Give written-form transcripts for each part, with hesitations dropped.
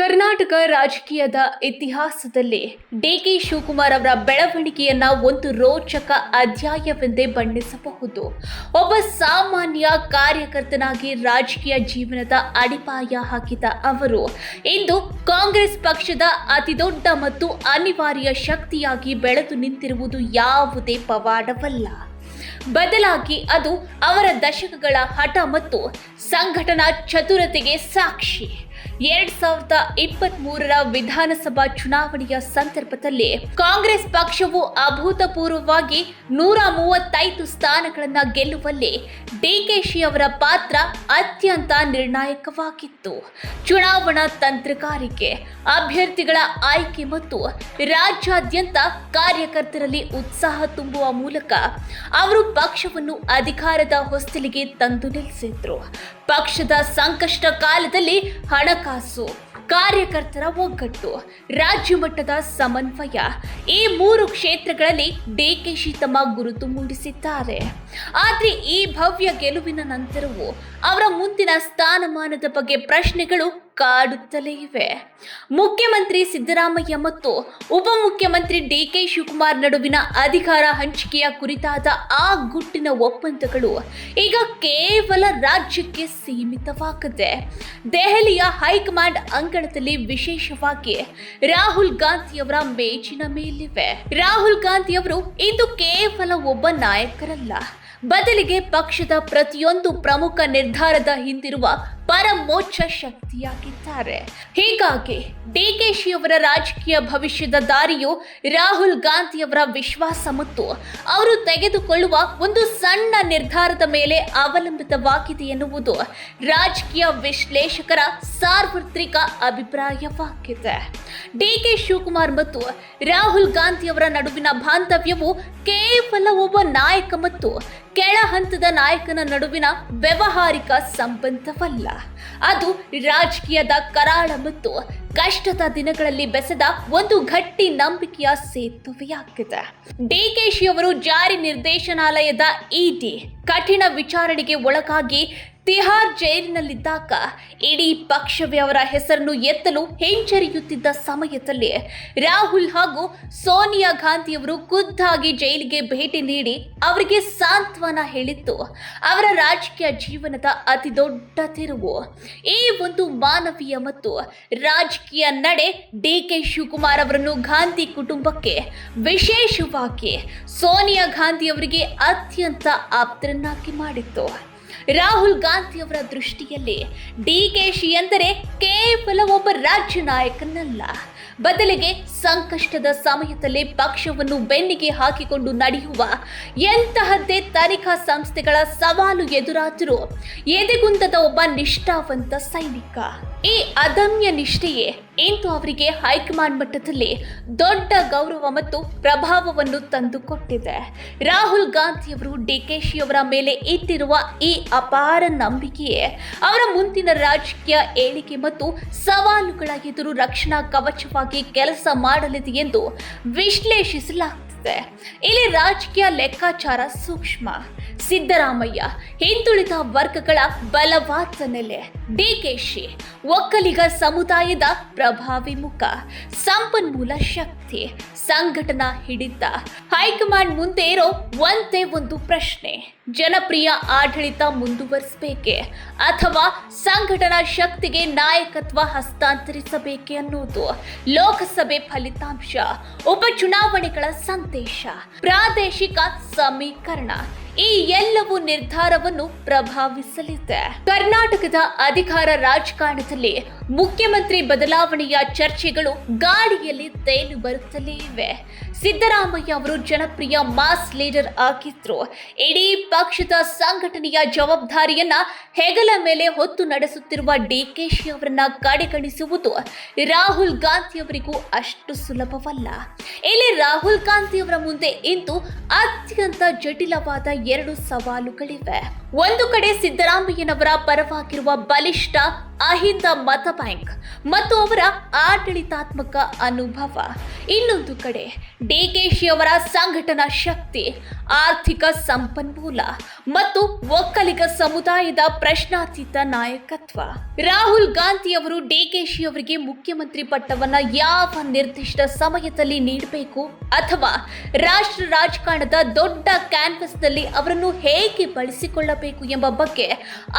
ಕರ್ನಾಟಕ ರಾಜಕೀಯದ ಇತಿಹಾಸದಲ್ಲಿ ಡಿಕೆ ಶಿವಕುಮಾರ್ ಅವರ ಬೆಳವಣಿಗೆಯನ್ನ ಒಂದು ರೋಚಕ ಅಧ್ಯಾಯವೆಂದೇ ಬಣ್ಣಿಸಬಹುದು. ಒಬ್ಬ ಸಾಮಾನ್ಯ ಕಾರ್ಯಕರ್ತನಾಗಿ ರಾಜಕೀಯ ಜೀವನದ ಅಡಿಪಾಯ ಹಾಕಿದ ಅವರು ಇಂದು ಕಾಂಗ್ರೆಸ್ ಪಕ್ಷದ ಅತಿದೊಡ್ಡ ಮತ್ತು ಅನಿವಾರ್ಯ ಶಕ್ತಿಯಾಗಿ ಬೆಳೆದು ನಿಂತಿರುವುದು ಯಾವುದೇ ಪವಾಡವಲ್ಲ. ಬದಲಾಗಿ ಅದು ಅವರ ದಶಕಗಳ ಹಠ ಮತ್ತು ಸಂಘಟನಾ ಚತುರತೆಗೆ ಸಾಕ್ಷಿ. 2023ರ ವಿಧಾನಸಭಾ ಚುನಾವಣೆಯ ಸಂದರ್ಭದಲ್ಲಿ ಕಾಂಗ್ರೆಸ್ ಪಕ್ಷವು ಅಭೂತಪೂರ್ವವಾಗಿ 135 ಸ್ಥಾನಗಳನ್ನು ಗೆಲ್ಲುವಲ್ಲಿ ಡಿಕೆಶಿ ಅವರ ಪಾತ್ರ ಅತ್ಯಂತ ನಿರ್ಣಾಯಕವಾಗಿತ್ತು. ಚುನಾವಣಾ ತಂತ್ರಗಾರಿಕೆ, ಅಭ್ಯರ್ಥಿಗಳ ಆಯ್ಕೆ ಮತ್ತು ರಾಜ್ಯಾದ್ಯಂತ ಕಾರ್ಯಕರ್ತರಲ್ಲಿ ಉತ್ಸಾಹ ತುಂಬುವ ಮೂಲಕ ಅವರು ಪಕ್ಷವನ್ನು ಅಧಿಕಾರದ ಹೊಸ್ತಿಲಿಗೆ ತಂದು ನಿಲ್ಲಿಸಿದ್ರು. ಪಕ್ಷದ ಸಂಕಷ್ಟ ಕಾಲದಲ್ಲಿ ಹಣಕಾಸು, ಕಾರ್ಯಕರ್ತರ ಒಗ್ಗಟ್ಟು, ರಾಜ್ಯ ಮಟ್ಟದ ಸಮನ್ವಯ ಈ 3 ಕ್ಷೇತ್ರಗಳಲ್ಲಿ ಡಿಕೆಶಿ ತಮ್ಮ ಗುರುತು ಮೂಡಿಸಿದ್ದಾರೆ. ಆದರೆ ಈ ಭವ್ಯ ಗೆಲುವಿನ ನಂತರವೂ ಅವರ ಮುಂದಿನ ಸ್ಥಾನಮಾನದ ಬಗ್ಗೆ ಪ್ರಶ್ನೆಗಳು ಕಾಡುತ್ತಲೇ ಇವೆ. ಮುಖ್ಯಮಂತ್ರಿ ಸಿದ್ದರಾಮಯ್ಯ ಮತ್ತು ಉಪಮುಖ್ಯಮಂತ್ರಿ ಡಿಕೆ ಶಿವಕುಮಾರ್ ನಡುವಿನ ಅಧಿಕಾರ ಹಂಚಿಕೆಯ ಕುರಿತಾದ ಆ ಗುಟ್ಟಿನ ಒಪ್ಪಂದಗಳು ಈಗ ಕೇವಲ ರಾಜ್ಯಕ್ಕೆ ಸೀಮಿತವಾಗಿದೆ. ದೆಹಲಿಯ ಹೈಕಮಾಂಡ್ ಅಂಗಳದಲ್ಲಿ ವಿಶೇಷವಾಗಿ ರಾಹುಲ್ ಗಾಂಧಿಯವರ ಮೇಜಿನ ಮೇಲಿವೆ. ರಾಹುಲ್ ಗಾಂಧಿಯವರು ಇಂದು ಕೇವಲ ಒಬ್ಬ ನಾಯಕರಲ್ಲ, ಬದಲಿಗೆ ಪಕ್ಷದ ಪ್ರತಿಯೊಂದು ಪ್ರಮುಖ ನಿರ್ಧಾರದ ಹಿಂದಿರುವ ಪರಮೋಚ್ಚ ಶಕ್ತಿಯಾಗಿದ್ದಾರೆ. ಹೀಗಾಗಿ ಡಿಕೆಶಿ ಅವರ ರಾಜಕೀಯ ಭವಿಷ್ಯದ ದಾರಿಯು ರಾಹುಲ್ ಗಾಂಧಿಯವರ ವಿಶ್ವಾಸ ಮತ್ತು ಅವರು ತೆಗೆದುಕೊಳ್ಳುವ ಒಂದು ಸಣ್ಣ ನಿರ್ಧಾರದ ಮೇಲೆ ಅವಲಂಬಿತವಾಗಿದೆ ಎನ್ನುವುದು ರಾಜಕೀಯ ವಿಶ್ಲೇಷಕರ ಸಾರ್ವತ್ರಿಕ ಅಭಿಪ್ರಾಯವಾಗಿದೆ. ಡಿಕೆ ಶಿವಕುಮಾರ್ ಮತ್ತು ರಾಹುಲ್ ಗಾಂಧಿಯವರ ನಡುವಿನ ಬಾಂಧವ್ಯವು ಕೇವಲ ಒಬ್ಬ ನಾಯಕ ಮತ್ತು ಕೆಳ ಹಂತದ ನಾಯಕನ ನಡುವಿನ ವ್ಯಾವಹಾರಿಕ ಸಂಬಂಧವಲ್ಲ. ಅದು ರಾಜಕೀಯದ ಕರಾಳ ಮತ್ತು ಕಷ್ಟದ ದಿನಗಳಲ್ಲಿ ಬೆಸೆದ ಒಂದು ಗಟ್ಟಿ ನಂಬಿಕೆಯ ಸೇತುವೆಯಾಗಿದೆ. ಡಿಕೆಶಿ ಅವರು ಜಾರಿ ನಿರ್ದೇಶನಾಲಯದ ಇಡಿ ಕಠಿಣ ವಿಚಾರಣೆಗೆ ಒಳಗಾಗಿ ತಿಹಾರ್ ಜೈಲಿನಲ್ಲಿದ್ದಾಗ ಇಡೀ ಪಕ್ಷವೇ ಅವರ ಹೆಸರನ್ನು ಎತ್ತಲು ಹಿಂಜರಿಯುತ್ತಿದ್ದ ಸಮಯದಲ್ಲಿ ರಾಹುಲ್ ಹಾಗೂ ಸೋನಿಯಾ ಗಾಂಧಿಯವರು ಖುದ್ದಾಗಿ ಜೈಲಿಗೆ ಭೇಟಿ ನೀಡಿ ಅವರಿಗೆ ಸಾಂತ್ವನ ಹೇಳಿದ್ದು ಅವರ ರಾಜಕೀಯ ಜೀವನದ ಅತಿ ದೊಡ್ಡ ತಿರುವು. ಈ ಒಂದು ಮಾನವೀಯ ಮತ್ತು ರಾಜಕೀಯ ನಡೆ ಡಿಕೆ ಶಿವಕುಮಾರ್ ಅವರನ್ನು ಗಾಂಧಿ ಕುಟುಂಬಕ್ಕೆ, ವಿಶೇಷವಾಗಿ ಸೋನಿಯಾ ಗಾಂಧಿಯವರಿಗೆ ಅತ್ಯಂತ ಆಪ್ತರನ್ನಾಗಿ ಮಾಡಿತ್ತು. ರಾಹುಲ್ ಗಾಂಧಿಯವರ ದೃಷ್ಟಿಯಲ್ಲಿ ಡಿಕೆಶಿ ಎಂದರೆ ಕೇವಲ ಒಬ್ಬ ರಾಜ್ಯ ನಾಯಕನಲ್ಲ, ಬದಲಿಗೆ ಸಂಕಷ್ಟದ ಸಮಯದಲ್ಲಿ ಪಕ್ಷವನ್ನು ಬೆನ್ನಿಗೆ ಹಾಕಿಕೊಂಡು ನಡೆಯುವ ಎಂತಹದ್ದೇ ತನಿಖಾ ಸಂಸ್ಥೆಗಳ ಸವಾಲು ಎದುರಾದರೂ ಎದೆಗುಂದದ ಒಬ್ಬ ನಿಷ್ಠಾವಂತ ಸೈನಿಕ. ಈ ಅದಮ್ಯ ನಿಷ್ಠೆಯೇ ಇಂದು ಅವರಿಗೆ ಹೈಕಮಾಂಡ್ ಮಟ್ಟದಲ್ಲಿ ದೊಡ್ಡ ಗೌರವ ಮತ್ತು ಪ್ರಭಾವವನ್ನು ತಂದುಕೊಟ್ಟಿದೆ. ರಾಹುಲ್ ಗಾಂಧಿಯವರು ಡಿಕೆಶಿ ಅವರ ಮೇಲೆ ಇಟ್ಟಿರುವ ಈ ಅಪಾರ ನಂಬಿಕೆಯೇ ಅವರ ಮುಂದಿನ ರಾಜಕೀಯ ಏಳಿಗೆ ಮತ್ತು ಸವಾಲುಗಳ ಎದುರು ರಕ್ಷಣಾ ಕವಚವಾಗಿ ಕೆಲಸ ಮಾಡಲಿದೆ ಎಂದು ವಿಶ್ಲೇಷಿಸಲಾಗುತ್ತಿದೆ. ಇಲ್ಲಿ ರಾಜಕೀಯ ಲೆಕ್ಕಾಚಾರ ಸೂಕ್ಷ್ಮ. ಸಿದ್ದರಾಮಯ್ಯ ಹಿಂದುಳಿದ ವರ್ಗಗಳ ಬಲವಾದ ನೆಲೆ, ಡಿಕೆಶಿ ಒಕ್ಕಲಿಗ ಸಮುದಾಯದ ಪ್ರಭಾವಿ ಮುಖ, ಸಂಪನ್ಮೂಲ ಶಕ್ತಿ, ಸಂಘಟನಾ ಹಿಡಿತ. ಹೈಕಮಾಂಡ್ ಮುಂದೆ ಇರೋ ಒಂದೇ ಒಂದು ಪ್ರಶ್ನೆ: ಜನಪ್ರಿಯ ಆಡಳಿತ ಮುಂದುವರಿಸಬೇಕೆ ಅಥವಾ ಸಂಘಟನಾ ಶಕ್ತಿಗೆ ನಾಯಕತ್ವ ಹಸ್ತಾಂತರಿಸಬೇಕೆ ಅನ್ನೋದು. ಲೋಕಸಭೆ ಫಲಿತಾಂಶ, ಉಪಚುನಾವಣೆಗಳ ಸಂದೇಶ, ಪ್ರಾದೇಶಿಕ ಸಮೀಕರಣ ಈ ಎಲ್ಲವೂ ನಿರ್ಧಾರವನ್ನು ಪ್ರಭಾವಿಸಲಿದೆ. ಕರ್ನಾಟಕದ ಅಧಿಕಾರ ರಾಜಕಾರಣದಲ್ಲಿ ಮುಖ್ಯಮಂತ್ರಿ ಬದಲಾವಣೆಯ ಚರ್ಚೆಗಳು ಗಾಳಿಯಲ್ಲಿ ತೇಲಿ ಬರುತ್ತಲೇ ಇವೆ. ಸಿದ್ದರಾಮಯ್ಯ ಅವರು ಜನಪ್ರಿಯ ಮಾಸ್ ಲೀಡರ್ ಆಗಿದ್ರು. ಇಡೀ ಪಕ್ಷದ ಸಂಘಟನೆಯ ಜವಾಬ್ದಾರಿಯನ್ನ ಹೆಗಲ ಮೇಲೆ ಹೊತ್ತು ನಡೆಸುತ್ತಿರುವ ಡಿಕೆಶಿ ಅವರನ್ನ ಕಡೆಗಣಿಸುವುದು ರಾಹುಲ್ ಗಾಂಧಿ ಅವರಿಗೂ ಅಷ್ಟು ಸುಲಭವಲ್ಲ. ಇಲ್ಲಿ ರಾಹುಲ್ ಗಾಂಧಿ ಅವರ ಮುಂದೆ ಇಂದು ಅತ್ಯಂತ ಜಟಿಲವಾದ 2 ಸವಾಲುಗಳಿವೆ. ಒಂದು ಕಡೆ ಸಿದ್ದರಾಮಯ್ಯನವರ ಪರವಾಗಿರುವ ಬಲಿಷ್ಠ ಅಹಿಂದ ಮತ ಬ್ಯಾಂಕ್ ಮತ್ತು ಅವರ ಆಡಳಿತಾತ್ಮಕ ಅನುಭವ, ಇನ್ನೊಂದು ಕಡೆ ಡಿಕೆಶಿ ಅವರ ಸಂಘಟನಾ ಶಕ್ತಿ, ಆರ್ಥಿಕ ಸಂಪನ್ಮೂಲ ಮತ್ತು ಒಕ್ಕಲಿಗ ಸಮುದಾಯದ ಪ್ರಶ್ನಾತೀತ ನಾಯಕತ್ವ. ರಾಹುಲ್ ಗಾಂಧಿ ಅವರು ಡಿಕೆಶಿ ಅವರಿಗೆ ಮುಖ್ಯಮಂತ್ರಿ ಪಟ್ಟವನ್ನ ಯಾವ ನಿರ್ದಿಷ್ಟ ಸಮಯದಲ್ಲಿ ನೀಡಬೇಕು ಅಥವಾ ರಾಷ್ಟ್ರ ರಾಜಕಾರಣದ ದೊಡ್ಡ ಕ್ಯಾನ್ವಸ್ನಲ್ಲಿ ಅವರನ್ನು ಹೇಗೆ ಬಳಸಿಕೊಳ್ಳಬೇಕು ಎಂಬ ಬಗ್ಗೆ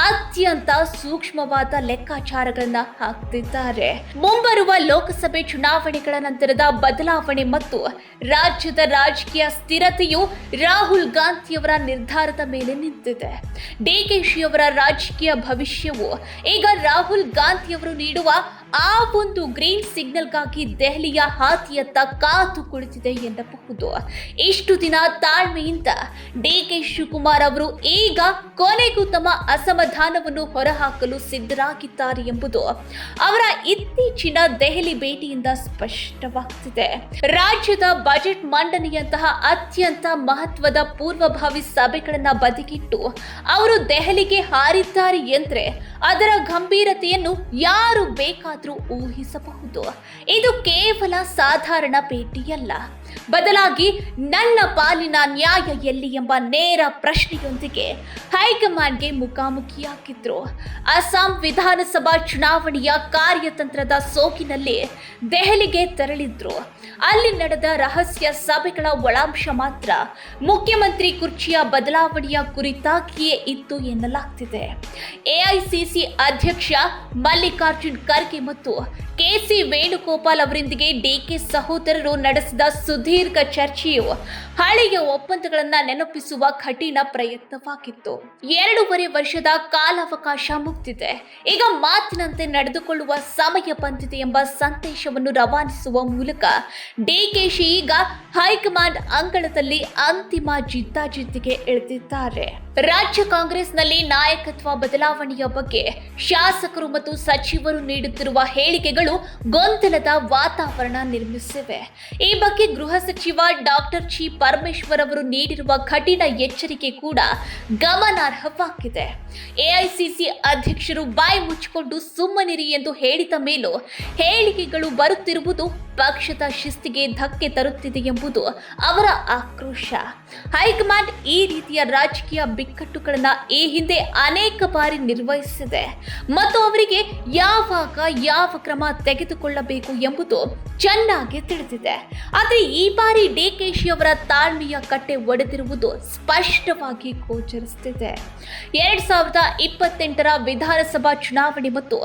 ಅತ್ಯಂತ ಸೂಕ್ಷ್ಮವಾದ ಲೆಕ್ಕಾಚಾರಗಳನ್ನ ಹಾಕ್ತಿದ್ದಾರೆ. ಮುಂಬರುವ ಲೋಕಸಭೆ ಚುನಾವಣೆಗಳ ನಂತರದ ಬದಲಾವಣೆ ಮತ್ತು ರಾಜ್ಯದ ರಾಜಕೀಯ ಸ್ಥಿರತೆಯು ರಾಹುಲ್ ಗಾಂಧಿಯವರ ನಿರ್ಧಾರದ ಮೇಲೆ ನಿಂತಿದೆ. ಡಿಕೆಶಿ ಅವರ ರಾಜಕೀಯ ಭವಿಷ್ಯವು ಈಗ ರಾಹುಲ್ ಗಾಂಧಿಯವರು ನೀಡುವ ಆ ಒಂದು ಗ್ರೀನ್ ಸಿಗ್ನಲ್ಗಾಗಿ ದೆಹಲಿಯ ಹಾದಿಯತ್ತ ಕಾದು ಕುಳಿತಿದೆ ಎನ್ನಬಹುದು. ಇಷ್ಟು ದಿನ ತಾಳ್ಮೆಯಿಂದ ಡಿಕೆ ಶಿವಕುಮಾರ್ ಅವರು ಈಗ ಕೊನೆಗೂ ತಮ್ಮ ಅಸಮಾಧಾನವನ್ನು ಹೊರಹಾಕಲು ಸಿದ್ಧರಾಗಿದ್ದಾರೆ ಎಂಬುದು ಅವರ ಇತ್ತೀಚಿನ ದೆಹಲಿ ಭೇಟಿಯಿಂದ ಸ್ಪಷ್ಟವಾಗ್ತಿದೆ. ರಾಜ್ಯದ ಬಜೆಟ್ ಮಂಡನೆಯಂತಹ ಅತ್ಯಂತ ಮಹತ್ವದ ಪೂರ್ವಭಾವಿ ಸಭೆಗಳನ್ನ ಬದಿಗಿಟ್ಟು ಅವರು ದೆಹಲಿಗೆ ಹಾರಿದ್ದಾರೆ ಎಂದ್ರೆ ಅದರ ಗಂಭೀರತೆಯನ್ನು ಯಾರು ಬೇಕಾದರೂ ಊಹಿಸಬಹುದು. ಇದು ಕೇವಲ ಸಾಧಾರಣ ಭೇಟಿಯಲ್ಲ, ಬದಲಾಗಿ ನನ್ನ ಪಾಲಿನ ನ್ಯಾಯ ಎಲ್ಲಿ ಎಂಬ ನೇರ ಪ್ರಶ್ನೆಯೊಂದಿಗೆ ಹೈಕಮಾಂಡ್ಗೆ ಮುಖಾಮುಖಿಯಾಗಿದ್ರು. ಅಸ್ಸಾಂ ವಿಧಾನಸಭಾ ಚುನಾವಣೆಯ ಕಾರ್ಯತಂತ್ರದ ಸೋಗಿನಲ್ಲಿ ದೆಹಲಿಗೆ ತೆರಳಿದ್ರು. ಅಲ್ಲಿ ನಡೆದ ರಹಸ್ಯ ಸಭೆಗಳ ಒಳಾಂಶ ಮಾತ್ರ ಮುಖ್ಯಮಂತ್ರಿ ಕುರ್ಚಿಯ ಬದಲಾವಣೆಯ ಕುರಿತಾಗಿಯೇ ಇತ್ತು ಎನ್ನಲಾಗ್ತಿದೆ. ಎಐಸಿಸಿ ಅಧ್ಯಕ್ಷ ಮಲ್ಲಿಕಾರ್ಜುನ್ ಖರ್ಗೆ ಮತ್ತು ಕೆಸಿ ವೇಣುಗೋಪಾಲ್ ಅವರೊಂದಿಗೆ ಡಿಕೆ ಸಹೋದರರು ನಡೆಸಿದ ಸುದೀರ್ಘ ಚರ್ಚೆಯು ಹಳೆಯ ಒಪ್ಪಂದಗಳನ್ನು ನೆನಪಿಸುವ ಕಠಿಣ ಪ್ರಯತ್ನವಾಗಿತ್ತು. 2.5 ವರ್ಷದ ಕಾಲಾವಕಾಶ ಮುಗಿದಿದೆ. ಈಗ ಮಾತಿನಂತೆ ನಡೆದುಕೊಳ್ಳುವ ಸಮಯ ಬಂದಿದೆ ಎಂಬ ಸಂದೇಶವನ್ನು ರವಾನಿಸುವ ಮೂಲಕ ಡಿಕೆಶಿ ಈಗ ಹೈಕಮಾಂಡ್ ಅಂಗಳದಲ್ಲಿ ಅಂತಿಮ ಜಿದ್ದಾಜಿದ್ದಿಗೆ ಇಳಿದಿದ್ದಾರೆ. ರಾಜ್ಯ ಕಾಂಗ್ರೆಸ್ನಲ್ಲಿ ನಾಯಕತ್ವ ಬದಲಾವಣೆಯ ಬಗ್ಗೆ ಶಾಸಕರು ಮತ್ತು ಸಚಿವರು ನೀಡುತ್ತಿರುವ ಹೇಳಿಕೆಗಳು ಗೊಂದಲದ ವಾತಾವರಣ ನಿರ್ಮಿಸಿವೆ. ಈ ಬಗ್ಗೆ ಗೃಹ ಸಚಿವ ಡಾಕ್ಟರ್ ಜಿ ಪರಮೇಶ್ವರ್ ಅವರು ನೀಡಿರುವ ಕಠಿಣ ಎಚ್ಚರಿಕೆ ಕೂಡ ಗಮನಾರ್ಹವಾಗಿದೆ. ಎಐಸಿಸಿ ಅಧ್ಯಕ್ಷರು ಬಾಯಿ ಮುಚ್ಚಿಕೊಂಡು ಸುಮ್ಮನಿರಿ ಎಂದು ಹೇಳಿದ ಮೇಲೂ ಹೇಳಿಕೆಗಳು ಬರುತ್ತಿರುವುದು ಪಕ್ಷದ ಶಿಸ್ತಿಗೆ ಧಕ್ಕೆ ತರುತ್ತಿದೆ ಎಂಬುದು ಅವರ ಆಕ್ರೋಶ. ಹೈಕಮಾಂಡ್ ಈ ರೀತಿಯ ರಾಜಕೀಯ ಬಿಕ್ಕಟ್ಟುಗಳನ್ನು ಈ ಹಿಂದೆ ಅನೇಕ ಬಾರಿ ನಿರ್ವಹಿಸಿದೆ ಮತ್ತು ಅವರಿಗೆ ಯಾವಾಗ ಯಾವ ಕ್ರಮ ತೆಗೆದುಕೊಳ್ಳಬೇಕು ಎಂಬುದು ಚೆನ್ನಾಗಿ ತಿಳಿದಿದೆ. ಆದರೆ ಈ ಬಾರಿ ಡಿಕೆಶಿ ಅವರ ತಾಳ್ಮೆಯ ಕಟ್ಟೆ ಒಡೆದಿರುವುದು ಸ್ಪಷ್ಟವಾಗಿ ಗೋಚರಿಸುತ್ತಿದೆ. 2028ರ ವಿಧಾನಸಭಾ ಚುನಾವಣೆ ಮತ್ತು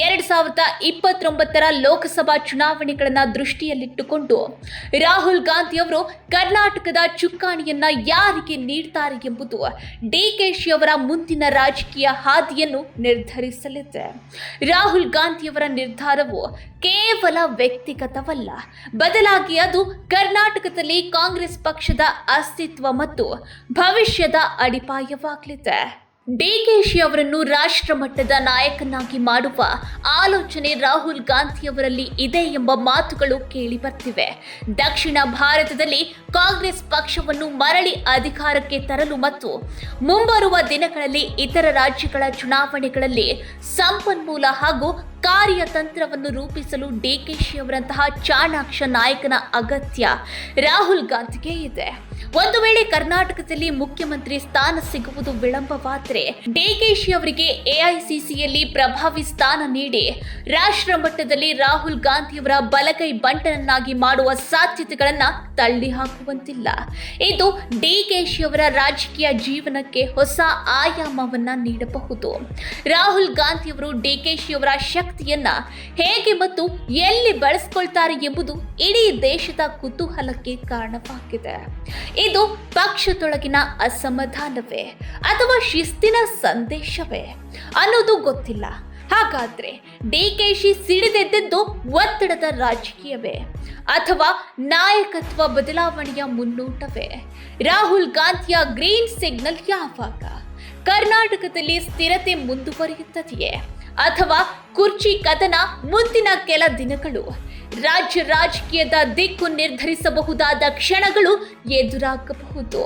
2029ರ ಲೋಕಸಭಾ ಚುನಾವಣೆಗಳನ್ನು ದೃಷ್ಟಿಯಲ್ಲಿಟ್ಟುಕೊಂಡು ರಾಹುಲ್ ಗಾಂಧಿ ಅವರು ಕರ್ನಾಟಕದ ಚುಕ್ಕಾಣಿಯನ್ನ ಯಾರಿಗೆ ನೀಡ್ತಾರೆ ಎಂಬುದು ಡಿಕೆಶಿ ಅವರ ಮುಂದಿನ ರಾಜಕೀಯ ಹಾದಿಯನ್ನು ನಿರ್ಧರಿಸಲಿದೆ. ರಾಹುಲ್ ಗಾಂಧಿಯವರ ನಿರ್ಧಾರವು ಕೇವಲ ವ್ಯಕ್ತಿಗತವಲ್ಲ, ಬದಲಾಗಿ ಅದು ಕರ್ನಾಟಕದಲ್ಲಿ ಕಾಂಗ್ರೆಸ್ ಪಕ್ಷದ ಅಸ್ತಿತ್ವ ಮತ್ತು ಭವಿಷ್ಯದ ಅಡಿಪಾಯವಾಗಲಿದೆ. ಡಿಕೆಶಿ ಅವರನ್ನು ರಾಷ್ಟ್ರ ಮಟ್ಟದ ನಾಯಕನಾಗಿ ಮಾಡುವ ಆಲೋಚನೆ ರಾಹುಲ್ ಗಾಂಧಿಯವರಲ್ಲಿ ಇದೆ ಎಂಬ ಮಾತುಗಳು ಕೇಳಿ ಬರ್ತಿವೆ. ದಕ್ಷಿಣ ಭಾರತದಲ್ಲಿ ಕಾಂಗ್ರೆಸ್ ಪಕ್ಷವನ್ನು ಮರಳಿ ಅಧಿಕಾರಕ್ಕೆ ತರಲು ಮತ್ತು ಮುಂಬರುವ ದಿನಗಳಲ್ಲಿ ಇತರ ರಾಜ್ಯಗಳ ಚುನಾವಣೆಗಳಲ್ಲಿ ಸಂಪನ್ಮೂಲ ಹಾಗೂ ಕಾರ್ಯತಂತ್ರವನ್ನು ರೂಪಿಸಲು ಡಿಕೆಶಿ ಅವರಂತಹ ಚಾಣಾಕ್ಷ ನಾಯಕನ ಅಗತ್ಯ ರಾಹುಲ್ ಗಾಂಧಿಗೆ ಇದೆ. ಒಂದು ವೇಳೆ ಕರ್ನಾಟಕದಲ್ಲಿ ಮುಖ್ಯಮಂತ್ರಿ ಸ್ಥಾನ ಸಿಗುವುದು ವಿಳಂಬವಾದರೆ ಡಿಕೆಶಿ ಅವರಿಗೆ ಎಐಸಿಸಿಯಲ್ಲಿ ಪ್ರಭಾವಿ ಸ್ಥಾನ ನೀಡಿ ರಾಷ್ಟ್ರ ಮಟ್ಟದಲ್ಲಿ ರಾಹುಲ್ ಗಾಂಧಿಯವರ ಬಲಗೈ ಬಂಟನನ್ನಾಗಿ ಮಾಡುವ ಸಾಧ್ಯತೆಗಳನ್ನು ತಳ್ಳಿ ಹಾಕುವಂತಿಲ್ಲ. ಇದು ಡಿಕೆಶಿ ಅವರ ರಾಜಕೀಯ ಜೀವನಕ್ಕೆ ಹೊಸ ಆಯಾಮವನ್ನ ನೀಡಬಹುದು. ರಾಹುಲ್ ಗಾಂಧಿಯವರು ಡಿಕೆಶಿ ಅವರ ಶಕ್ತಿಯನ್ನ ಹೇಗೆ ಮತ್ತು ಎಲ್ಲಿ ಬಳಸಿಕೊಳ್ತಾರೆ ಎಂಬುದು ಇಡೀ ದೇಶದ ಕುತೂಹಲಕ್ಕೆ ಕಾರಣವಾಗಿದೆ. ಇದು ಪಕ್ಷದೊಳಗಿನ ಅಸಮಾಧಾನವೇ ಅಥವಾ ಶಿಸ್ತಿನ ಸಂದೇಶವೇ ಅನ್ನೋದು ಗೊತ್ತಿಲ್ಲ. ಹಾಗಾದ್ರೆ ಡಿಕೆಶಿ ಸಿಡಿದೆದ್ದದ್ದು ಒತ್ತಡದ ರಾಜಕೀಯವೇ ಅಥವಾ ನಾಯಕತ್ವ ಬದಲಾವಣೆಯ ಮುನ್ನೋಟವೇ? ರಾಹುಲ್ ಗಾಂಧಿಯ ಗ್ರೀನ್ ಸಿಗ್ನಲ್ ಯಾವಾಗ? ಕರ್ನಾಟಕದಲ್ಲಿ ಸ್ಥಿರತೆ ಮುಂದುವರಿಯುತ್ತದೆಯೇ ಅಥವಾ ಕುರ್ಚಿ ಕದನ ಮುಂದಿನ ಕೆಲ ದಿನಗಳು? ರಾಜ್ಯ ರಾಜಕೀಯದ ದಿಕ್ಕು ನಿರ್ಧರಿಸಬಹುದಾದ ಕ್ಷಣಗಳು ಎದುರಾಗಬಹುದು.